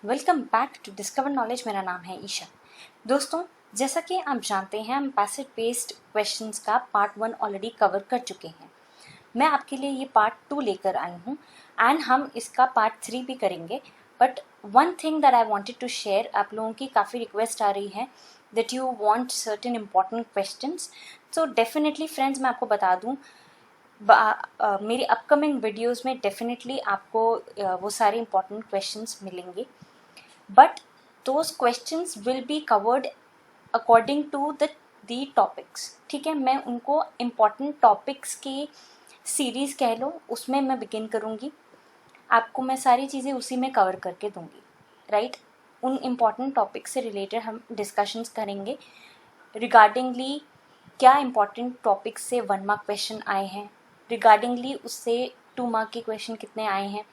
Welcome back to Discover Knowledge. मेरा नाम है ईशा। दोस्तों, जैसा कि आप जानते हैं, हम पैसेज बेस्ड क्वेश्चंस का पार्ट 1 ऑलरेडी कवर कर चुके हैं। मैं आपके लिए ये पार्ट 2 लेकर आई हूँ एंड हम इसका पार्ट 3 भी करेंगे। But one thing that I wanted to share, आप लोगों की काफ़ी रिक्वेस्ट आ रही है that you want certain important questions. So definitely friends, मैं आपको बता दूँ, मेरी अपकमिंग वीडियोस में डेफिनेटली आपको वो सारे इम्पॉर्टेंट क्वेश्चंस मिलेंगे, but those questions will be covered according to the topics. ठीक है, मैं उनको इम्पॉर्टेंट टॉपिक्स की सीरीज़ कह लो, उसमें मैं बिगिन करूँगी। आपको मैं सारी चीज़ें उसी में कवर करके दूँगी, राइट। उन इम्पॉर्टेंट टॉपिक से रिलेटेड हम डिस्कशंस करेंगे रिगार्डिंगली क्या इम्पॉर्टेंट टॉपिक से 1 मार्क क्वेश्चन आए हैं, रिगार्डिंगली उससे 2 मार्क के क्वेश्चन कितने आए हैं,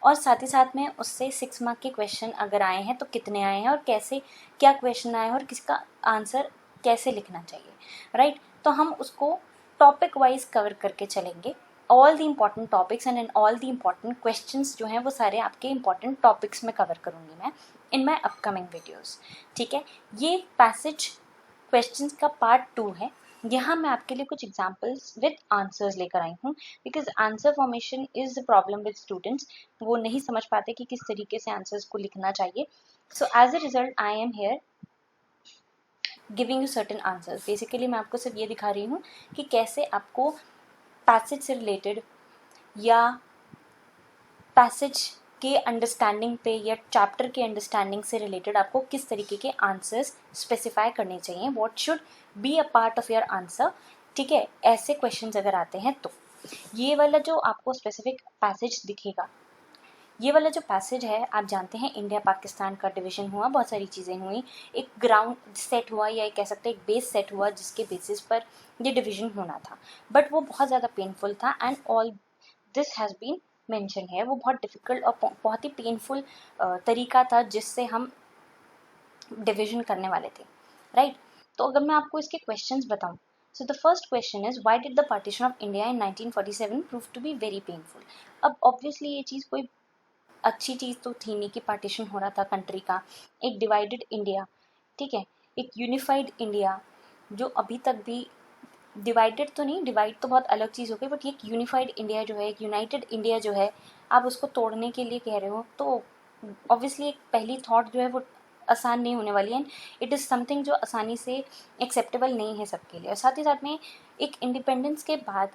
और साथ ही साथ में उससे 6 मार्क के क्वेश्चन अगर आए हैं तो कितने आए हैं और कैसे, क्या क्वेश्चन आए हैं और किसका आंसर कैसे लिखना चाहिए, राइट। तो हम उसको टॉपिक वाइज कवर करके चलेंगे। All the important topics and all the important questions जो हैं वो सारे आपके इम्पॉर्टेंट टॉपिक्स में कवर करूँगी मैं इन माई अपकमिंग वीडियोज़। ठीक है, ये पैसेज क्वेश्चंस का पार्ट 2 है। यहाँ मैं आपके लिए कुछ एग्जाम्पल्स विद आंसर्स लेकर आई हूँ, because answer formation is the problem with students. वो नहीं समझ पाते कि किस तरीके से आंसर्स को लिखना चाहिए। So as a result I am here giving you certain answers. Basically मैं आपको सिर्फ ये दिखा रही हूँ कि कैसे आपको पैसेज से रिलेटेड या पैसेज के अंडरस्टैंडिंग पे या चैप्टर के अंडरस्टैंडिंग से रिलेटेड आपको किस तरीके के आंसर्स स्पेसिफाई करने चाहिए, what should be a part of your answer. ठीक है, ऐसे क्वेश्चंस अगर आते हैं तो ये वाला जो आपको स्पेसिफिक पैसेज दिखेगा, ये वाला जो पैसेज है, आप जानते हैं इंडिया पाकिस्तान का डिवीजन हुआ, बहुत सारी चीज़ें हुई, एक ग्राउंड सेट हुआ या कह सकते हैं एक बेस सेट हुआ जिसके बेसिस पर ये डिवीजन होना था। बट वो बहुत ज़्यादा पेनफुल था and all this has been mention है। वो बहुत डिफ़िकल्ट और बहुत ही पेनफुल तरीका था जिससे हम डिवीजन करने वाले थे, राइट। तो अगर मैं आपको इसके क्वेश्चंस बताऊं, so the first question is why did the partition of India in 1947 prove to be very painful. अब ऑब्वियसली ये चीज़ कोई अच्छी चीज़ तो थी नहीं कि पार्टीशन हो रहा था कंट्री का, एक डिवाइडेड इंडिया, ठीक है, एक यूनिफाइड इंडिया जो अभी तक भी डिवाइडेड तो नहीं, डिवाइड तो बहुत अलग चीज़ हो गई, बट एक यूनिफाइड इंडिया जो है, एक यूनाइटेड इंडिया जो है, आप उसको तोड़ने के लिए कह रहे हो, तो ऑब्वियसली एक पहली थॉट जो है वो आसान नहीं होने वाली है। इट इज़ समथिंग जो आसानी से एक्सेप्टेबल नहीं है सबके लिए। और साथ ही साथ में एक इंडिपेंडेंस के बाद,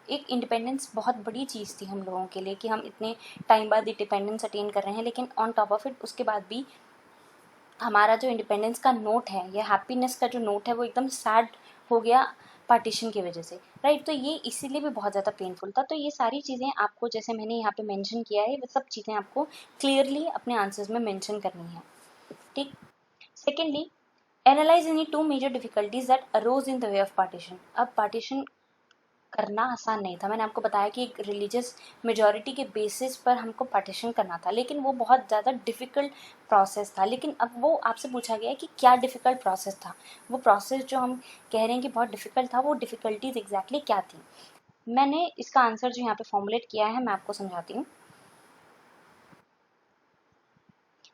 एक इंडिपेंडेंस बहुत बड़ी चीज़ थी हम लोगों के लिए कि हम इतने टाइम बाद इंडिपेंडेंस अटेन कर रहे हैं, लेकिन ऑन टॉप ऑफ इट उसके बाद भी हमारा जो इंडिपेंडेंस का नोट है या हैप्पीनेस का जो नोट है वो एकदम सैड हो गया पार्टीशन की वजह से, राइट। तो ये इसीलिए भी बहुत ज़्यादा पेनफुल था। तो ये सारी चीज़ें आपको, जैसे मैंने यहाँ पे मेंशन किया है, वो सब चीज़ें आपको क्लियरली अपने आंसर्स में मेंशन करनी है, ठीक। Secondly, analyse any 2 major difficulties that arose in the way of partition. अब पार्टीशन करना आसान नहीं था। मैंने आपको बताया कि एक रिलीजियस मेजॉरिटी के बेसिस पर हमको पार्टीशन करना था, लेकिन वो बहुत ज़्यादा डिफ़िकल्ट प्रोसेस था। लेकिन अब वो आपसे पूछा गया है कि क्या डिफ़िकल्ट प्रोसेस था, वो प्रोसेस जो हम कह रहे हैं कि बहुत डिफ़िकल्ट था, वो डिफ़िकल्टीज एग्जैक्टली क्या थी। मैंने इसका आंसर जो यहाँ पे फॉर्मुलेट किया है, मैं आपको समझाती हूँ।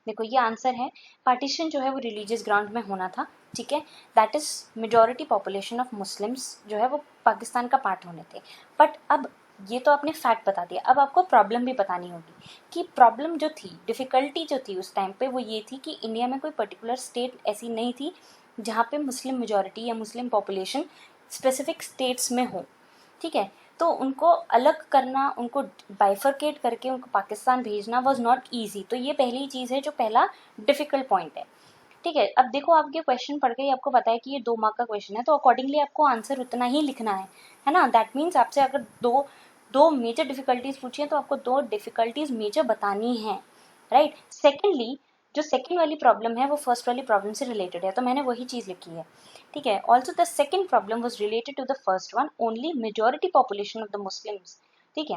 देखो, ये आंसर है, पार्टीशन जो है वो रिलीजियस ग्राउंड में होना था, ठीक है। That is majority population of Muslims जो है वो पाकिस्तान का पार्ट होने थे। बट अब ये तो आपने फैक्ट बता दिया, अब आपको प्रॉब्लम भी बतानी होगी कि प्रॉब्लम जो थी, डिफ़िकल्टी जो थी उस टाइम पे, वो ये थी कि इंडिया में कोई पर्टिकुलर स्टेट ऐसी नहीं थी जहाँ पे मुस्लिम मेजॉरिटी या मुस्लिम पॉपुलेशन स्पेसिफिक स्टेट्स में हो, ठीक है। तो उनको अलग करना, उनको बाइफरकेट करके उनको पाकिस्तान भेजना वॉज नॉट ईजी। तो ये पहली चीज़ है जो पहला डिफ़िकल्ट पॉइंट है, ठीक है। अब देखो, आपके क्वेश्चन पढ़ के ही आपको पता है कि ये 2 मार्क का क्वेश्चन है, तो अकॉर्डिंगली आपको आंसर उतना ही लिखना है ना। दैट मीन्स आपसे अगर दो मेजर डिफ़िकल्टीज पूछी हैं तो आपको 2 डिफ़िकल्टीज मेजर बतानी है, राइट। सेकेंडली, जो सेकेंड वाली प्रॉब्लम है वो फर्स्ट वाली प्रॉब्लम से रिलेटेड है, तो मैंने वही चीज़ लिखी है, ठीक है। Also the second problem was related to the first one, only majority population of the Muslims, ठीक है,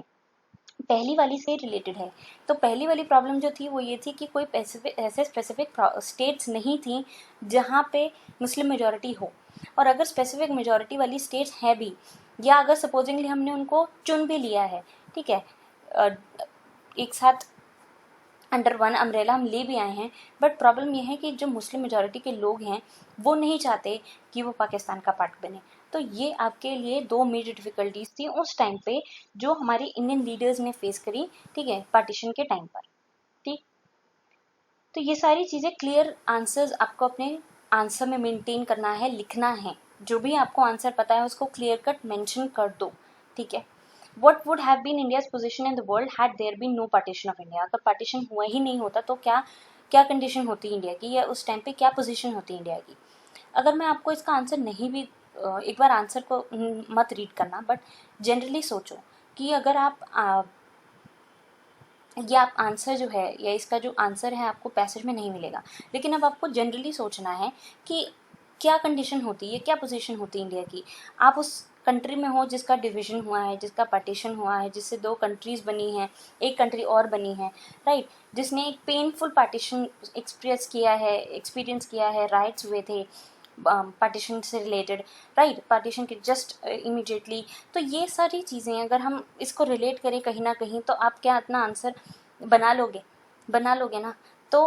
पहली वाली से रिलेटेड है। तो पहली वाली प्रॉब्लम जो थी वो ये थी कि कोई ऐसे स्पेसिफिक स्टेट्स नहीं थी जहाँ पे मुस्लिम मेजॉरिटी हो, और अगर स्पेसिफिक मेजॉरिटी वाली स्टेट्स हैं भी, या अगर सपोजिंगली हमने उनको चुन भी लिया है, ठीक है, एक साथ अंडर वन अम्ब्रेला हम ले भी आए हैं, बट प्रॉब्लम ये है कि जो मुस्लिम मेजॉरिटी के लोग हैं वो नहीं चाहते कि वो पाकिस्तान का पार्ट बने। तो ये आपके लिए दो मेजर डिफ़िकल्टीज थी उस टाइम पे जो हमारे इंडियन लीडर्स ने फेस करी, ठीक है, पार्टीशन के टाइम पर। ठीक, तो ये सारी चीज़ें क्लियर आंसर्स आपको अपने आंसर में मेंटेन करना है, लिखना है। जो भी आपको आंसर पता है उसको क्लियर कट मेंशन कर दो, ठीक है। What would have been India's position in the world had there been no partition of India? अगर पार्टीशन हुआ ही नहीं होता तो क्या क्या कंडीशन होती इंडिया की, या उस टाइम पे क्या पोजीशन होती इंडिया की। अगर मैं आपको इसका आंसर नहीं भी, एक बार आंसर को मत रीड करना, बट जनरली सोचो कि अगर आप ये आप आंसर जो है या इसका जो आंसर है आपको पैसेज में नहीं मिलेगा, लेकिन अब आपको जनरली सोचना है कि क्या कंडीशन होती है, क्या पोजीशन होती है इंडिया की। आप उस कंट्री में हो जिसका डिवीज़न हुआ है, जिसका पार्टीशन हुआ है, जिससे दो कंट्रीज़ बनी हैं, एक कंट्री और बनी है, राइट, जिसने एक पेनफुल पार्टीशन एक्सपीरियंस किया है, राइट्स हुए थे पार्टीशन से रिलेटेड, राइट, पार्टीशन के जस्ट इमीडिएटली। तो ये सारी चीज़ें अगर हम इसको रिलेट करें कहीं ना कहीं तो आप क्या अपना आंसर बना लोगे ना। तो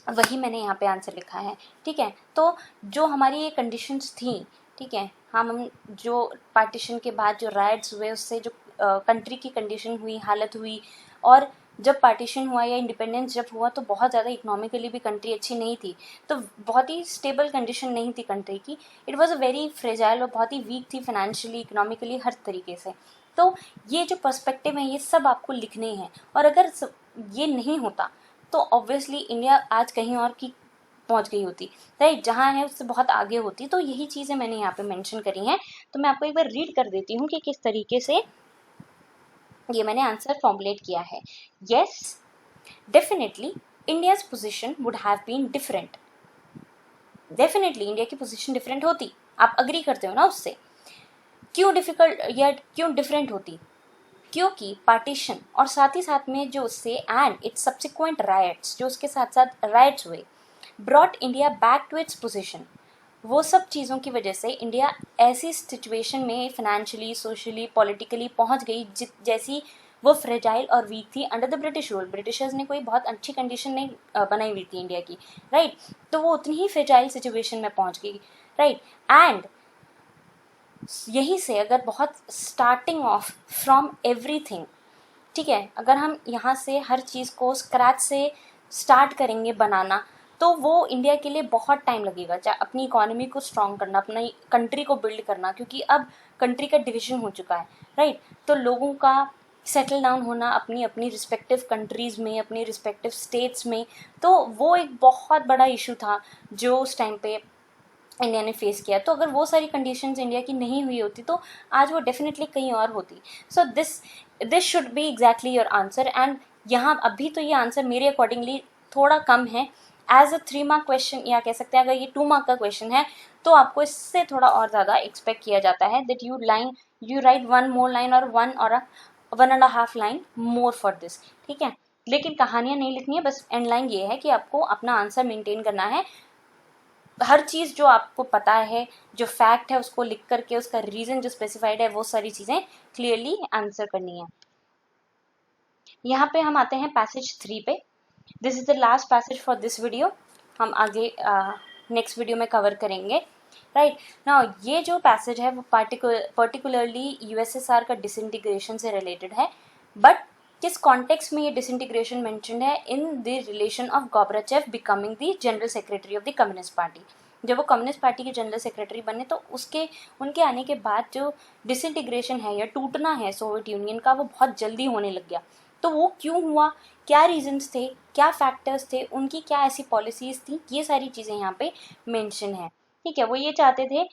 वही मैंने यहाँ पे आंसर लिखा है, ठीक है। तो जो हमारी ये कंडीशंस थी, ठीक है, हम जो पार्टीशन के बाद जो राइट्स हुए उससे जो कंट्री की कंडीशन हुई, हालत हुई, और जब पार्टीशन हुआ या इंडिपेंडेंस जब हुआ तो बहुत ज़्यादा इकोनॉमिकली भी कंट्री अच्छी नहीं थी, तो बहुत ही स्टेबल कंडीशन नहीं थी कंट्री की। It was a very fragile और बहुत ही वीक थी फाइनेंशियली, इकोनॉमिकली, हर तरीके से। तो ये जो पर्सपेक्टिव है ये सब आपको लिखने हैं, और अगर ये नहीं होता तो ऑब्वियसली इंडिया आज कहीं और की पहुंच गई होती, राइट, जहाँ है उससे बहुत आगे होती। तो यही चीज़ें मैंने यहाँ पे मेंशन करी हैं। तो मैं आपको एक बार रीड कर देती हूँ कि किस तरीके से ये मैंने आंसर फॉर्मुलेट किया है। Yes, definitely India's position would have been different. Definitely India की पोजीशन डिफरेंट होती, आप अग्री करते हो ना उससे। क्यों डिफिकल्ट या क्यों डिफरेंट होती? क्योंकि पार्टीशन और साथ ही साथ में जो उससे एंड इट्स सब्सिक्वेंट राइट्स, जो उसके साथ साथ राइट्स हुए, brought India back to its position. वो सब चीज़ों की वजह से इंडिया ऐसी सिचुएशन में फाइनेंशियली, सोशली, पॉलिटिकली पहुंच गई जैसी वो फ्रेजाइल और वीक थी under the British rule. Britishers ने कोई बहुत अच्छी कंडीशन नहीं बनाई हुई थी इंडिया की, राइट, तो वो उतनी ही फ्रेजाइल सिचुएशन में पहुंच गई, राइट। एंड यहीं से अगर बहुत स्टार्टिंग ऑफ फ्रॉम एवरीथिंग, ठीक है, अगर हम यहाँ से हर चीज़ को स्क्रैच से स्टार्ट करेंगे बनाना, तो वो इंडिया के लिए बहुत टाइम लगेगा, चाहे अपनी इकोनॉमी को स्ट्रॉन्ग करना, अपनी कंट्री को बिल्ड करना, क्योंकि अब कंट्री का डिवीजन हो चुका है, राइट। तो लोगों का सेटल डाउन होना अपनी अपनी रिस्पेक्टिव कंट्रीज़ में, अपनी रिस्पेक्टिव स्टेट्स में, तो वो एक बहुत बड़ा इशू था जो उस टाइम पे इंडिया ने फेस किया। तो अगर वो सारी कंडीशंस इंडिया की नहीं हुई होती तो आज वो डेफिनेटली कहीं और होती। So this should be exactly your answer. And यहाँ अभी तो ये आंसर मेरे अकॉर्डिंगली थोड़ा कम है। एज अ 3 मार्क क्वेश्चन, या कह सकते हैं अगर ये 2 मार्क का क्वेश्चन है तो आपको इससे थोड़ा और ज़्यादा एक्सपेक्ट किया जाता है that you right 1 more line और 1.5 line मोर फॉर दिस, ठीक है। लेकिन कहानियाँ नहीं लिखनी है, बस एंड लाइन ये है कि आपको अपना आंसर मेंटेन करना है। हर चीज़ जो आपको पता है, जो फैक्ट है, उसको लिख करके उसका रीज़न जो स्पेसिफाइड है वो सारी चीज़ें क्लियरली आंसर करनी है। यहाँ पे हम आते हैं पैसेज 3 पे। This is the last passage for this video. हम आगे नेक्स्ट वीडियो में कवर करेंगे, राइट। नाउ ये जो पैसेज है वो पर्टिकुलरली यूएसएसआर का डिसइंटीग्रेशन से रिलेटेड है, बट किस कॉन्टेक्स्ट में ये डिसइंटीग्रेशन मेंशन्ड है? In the relation of Gorbachev becoming the general secretary of the communist party. जब वो कम्युनिस्ट पार्टी के जनरल सेक्रेटरी बने तो उनके आने के बाद जो डिसइंटीग्रेशन है या टूटना है सोवियत यूनियन का, वो बहुत जल्दी होने लग गया। तो वो क्यों हुआ, क्या रीजंस थे, क्या फैक्टर्स थे, उनकी क्या ऐसी पॉलिसीज थी, ये सारी चीज़ें यहाँ पे मेंशन है, ठीक है। वो ये चाहते थे,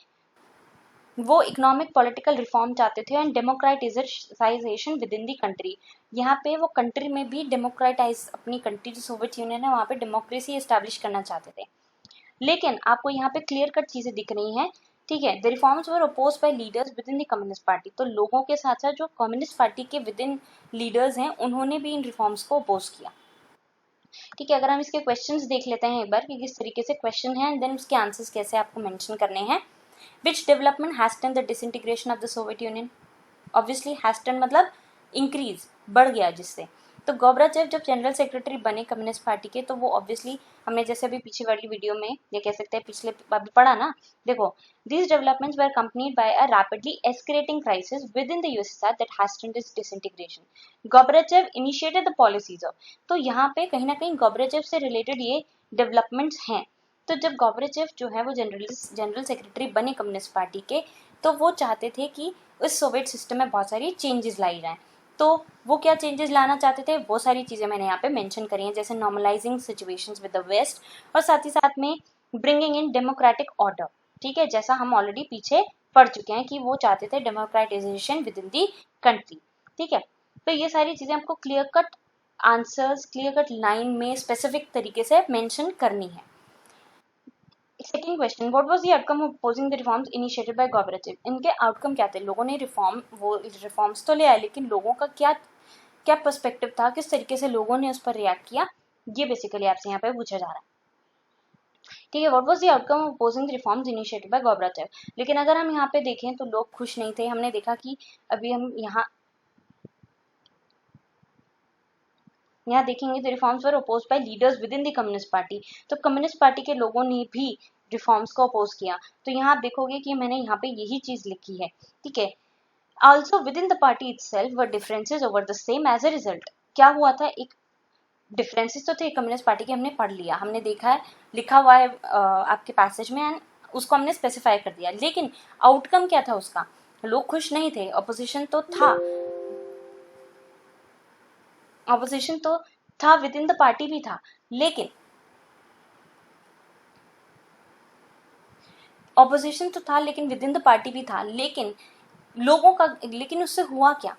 वो इकोनॉमिक पॉलिटिकल रिफॉर्म चाहते थे and democratisation within the country. यहाँ पे वो कंट्री में भी डेमोक्रेटाइज, अपनी कंट्री जो सोवियत यूनियन है वहाँ पे डेमोक्रेसी एस्टैब्लिश करना चाहते थे। लेकिन आपको यहाँ पे क्लियर कट चीज़ें दिख रही हैं, ठीक है। The reforms were oppose by leaders within the communist party. तो लोगों के साथ साथ जो कम्युनिस्ट पार्टी के विद इन लीडर्स हैं उन्होंने भी इन रिफॉर्म्स को अपोज किया, ठीक है। अगर हम इसके क्वेश्चंस देख लेते हैं एक बार कि किस तरीके से क्वेश्चन है, एंड देन उसके आंसर्स कैसे आपको मेंशन करने हैं। Which development hastened the disintegration of the Soviet Union? Obviously hastened मतलब increase, बढ़ गया जिससे। तो गोबराचेव जब जनरल सेक्रेटरी बने कम्युनिस्ट पार्टी के, तो वो ऑब्वियसली हमने जैसे अभी पीछे वाली वीडियो में ये कह सकते हैं पिछले अभी पढ़ा ना, देखो these developments were accompanied by a rapidly escalating crisis within the USSR that hastened its disintegration. Gorbachev initiated the policies of, तो यहाँ पे कहीं ना कहीं गोबराचेव से रिलेटेड ये डेवलपमेंट्स हैं। तो जब गोबराचेव जो है वो जनरल सेक्रेटरी बने कम्युनिस्ट पार्टी के, तो वो चाहते थे कि उस सोवियत सिस्टम में बहुत सारी चेंजेस लाई जाएं। तो वो क्या चेंजेस लाना चाहते थे, वो सारी चीज़ें मैंने यहाँ पे मेंशन करी हैं, जैसे normalising situations with the west, और साथ ही साथ में ब्रिंगिंग इन डेमोक्रेटिक ऑर्डर। ठीक है, जैसा हम ऑलरेडी पीछे पढ़ चुके हैं कि वो चाहते थे democratization within the country. ठीक है, तो ये सारी चीज़ें आपको clear cut answers, clear cut line में स्पेसिफिक तरीके से मेंशन करनी है। Second question, what was the outcome of opposing the reforms initiated by Gorbachev. इनके आउटकम क्या थे, लोगों ने रिफॉर्म्स तो ले आए, लेकिन लोगों का क्या पर्सपेक्टिव था, किस तरीके से लोगों ने उस पर रिएक्ट किया, ये बेसिकली आपसे यहाँ पे पूछा जा रहा है। ठीक है, what was the outcome of opposing the reforms initiated by Gorbachev. लेकिन अगर हम यहाँ पे देखें तो लोग खुश नहीं थे। हमने देखा कि अभी हम यहाँ देखेंगे, the reforms were opposed by leaders within the communist party. तो कम्युनिस्ट पार्टी के लोगों ने भी रिफॉर्म्स को अपोज किया। तो यहाँ आप देखोगे कि मैंने यहाँ पे यही चीज लिखी है। ठीक है, also within the party itself were differences over the same as a result. क्या हुआ था, एक डिफरेंसेस तो थे कम्युनिस्ट पार्टी के, हमने पढ़ लिया, हमने देखा है, लिखा हुआ है आपके पैसेज में, एंड उसको हमने स्पेसिफाई कर दिया। लेकिन आउटकम क्या था उसका, लोग खुश नहीं थे, ऑपोजिशन तो था विद इन द पार्टी भी था, लेकिन ऑपोजिशन तो था, लेकिन विद इन द पार्टी भी था, लेकिन लोगों का, लेकिन उससे हुआ क्या,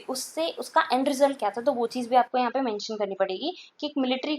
उससे उसका एंड रिजल्ट क्या था, तो वो चीज़ भी आपको यहाँ पे मेंशन करनी पड़ेगी कि एक मिलिट्री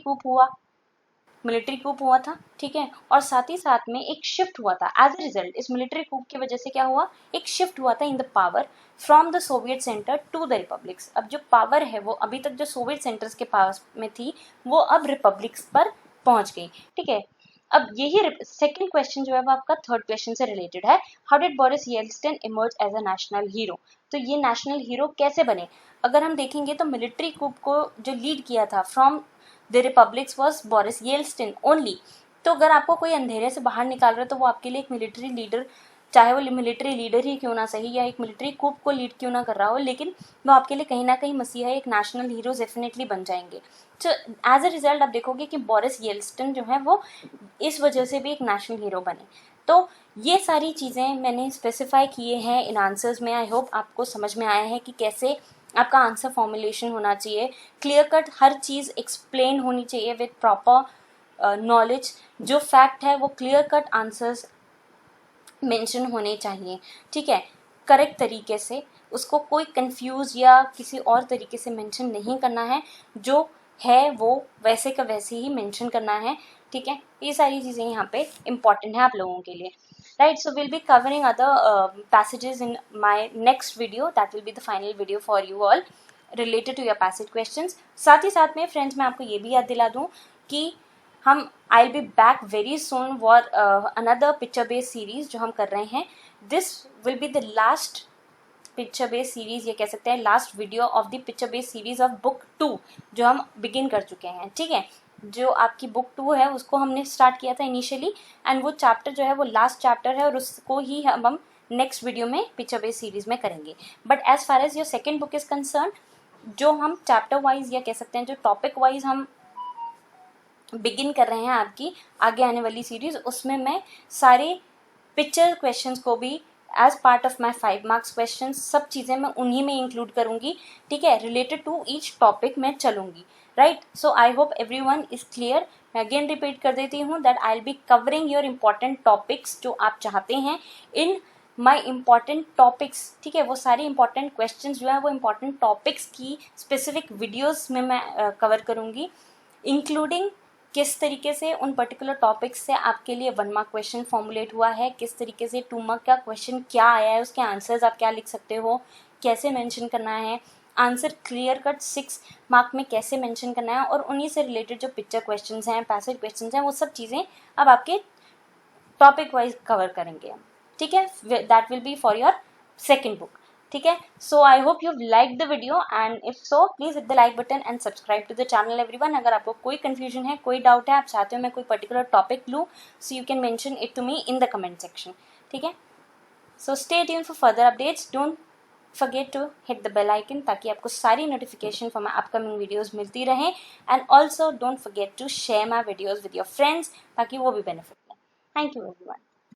कूप हुआ था। ठीक है, और साथ ही साथ में एक शिफ्ट हुआ था एज ए रिजल्ट। इस मिलिट्री कूप की वजह से क्या हुआ, एक शिफ्ट हुआ था in the power from the Soviet centre to the republics. अब जो पावर है वो अभी तक जो सोवियत सेंटर्स के पास में थी, वो अब रिपब्लिक्स पर पहुंच गई। ठीक है, अब यही सेकंड क्वेश्चन जो है वो आपका थर्ड क्वेश्चन से रिलेटेड है। How did Boris Yeltsin emerge as a national hero. तो ये नेशनल हीरो कैसे बने, अगर हम देखेंगे तो मिलिट्री कूप को जो लीड किया था from the republics was Boris Yeltsin only. तो अगर आपको कोई अंधेरे से बाहर निकाल रहा है, तो वो आपके लिए एक मिलिट्री लीडर, चाहे वो मिलिट्री लीडर ही क्यों ना सही, या एक मिलिट्री कूप को लीड क्यों ना कर रहा हो, लेकिन वो आपके लिए कहीं ना कहीं मसीहा, एक नेशनल हीरो डेफिनेटली बन जाएंगे। तो एज अ रिजल्ट आप देखोगे कि बोरिस येल्टसिन जो है वो इस वजह से भी एक नेशनल हीरो बने। तो ये सारी चीज़ें मैंने स्पेसिफाई किए हैं इन आंसर्स में। आई होप आपको समझ में आया है कि कैसे आपका आंसर फॉर्मुलेशन होना चाहिए, क्लियर कट हर चीज़ एक्सप्लेन होनी चाहिए विद प्रॉपर नॉलेज। जो फैक्ट है वो क्लियर कट आंसर्स मेंशन होने चाहिए। ठीक है, करेक्ट तरीके से, उसको कोई कंफ्यूज या किसी और तरीके से मेंशन नहीं करना है, जो है वो वैसे का वैसे ही मेंशन करना है। ठीक है, ये सारी चीज़ें यहाँ पे इम्पॉर्टेंट है आप लोगों के लिए। Right, so we'll be covering other passages in my next video. That will be the final video for you all related to your passage questions. साथ ही साथ में फ्रेंड्स मैं आपको ये भी याद दिला दूँ कि हम I'll be back very soon for another picture based series जो हम कर रहे हैं. This will be the last picture based series, ये कह सकते हैं last video of the picture based series of book 2 जो हम बिगिन कर चुके हैं। ठीक है, जो आपकी बुक 2 है उसको हमने स्टार्ट किया था इनिशियली, एंड वो चैप्टर जो है वो लास्ट चैप्टर है, और उसको ही हम नेक्स्ट वीडियो में पिक्चर बेस्ड सीरीज में करेंगे। But as far as your second book is concern, जो हम चैप्टर वाइज या कह सकते हैं जो टॉपिक वाइज हम बिगिन कर रहे हैं आपकी आगे आने वाली सीरीज, उसमें मैं सारे पिक्चर क्वेश्चंस को भी as part of my 5 marks question, सब चीज़ें मैं उन्हीं में इंक्लूड करूँगी। ठीक है, रिलेटेड टू ईच टॉपिक मैं चलूँगी। Right, so I hope every one is clear. मैं अगेन रिपीट कर देती हूँ that I will be covering your important topics जो आप चाहते हैं इन माई इम्पॉर्टेंट टॉपिक्स। ठीक है, वो सारे इंपॉर्टेंट क्वेश्चन जो है वो इम्पॉर्टेंट टॉपिक्स की स्पेसिफिक वीडियोज़ में मैं कवर करूँगी, इंक्लूडिंग किस तरीके से उन पर्टिकुलर टॉपिक्स से आपके लिए 1 मार्क क्वेश्चन फॉर्मुलेट हुआ है, किस तरीके से 2 मार्क का क्वेश्चन क्या आया है, उसके आंसर्स आप क्या लिख सकते हो, कैसे मेंशन करना है, आंसर क्लियर कट 6 मार्क में कैसे मेंशन करना है, और उन्हीं से रिलेटेड जो पिक्चर क्वेश्चंस हैं, पैसेज क्वेश्चंस हैं, वो सब चीज़ें अब आपके टॉपिक वाइज कवर करेंगे। ठीक है, that will be for your second book. ठीक है. So I hope you like the video and if so please hit the like button and subscribe to the channel everyone. अगर आपको कोई confusion है, कोई डाउट है, आप चाहते हो मैं कोई पर्टिकुलर टॉपिक लूँ, so you can mention it to me in the comment section. ठीक है. So stay tune for further updates. Don't forget to hit the bell icon ताकि आपको सारी notification for my upcoming videos मिलती रहें. And also don't forget to share my videos with your friends ताकि वो भी benefit लें. Thank you everyone.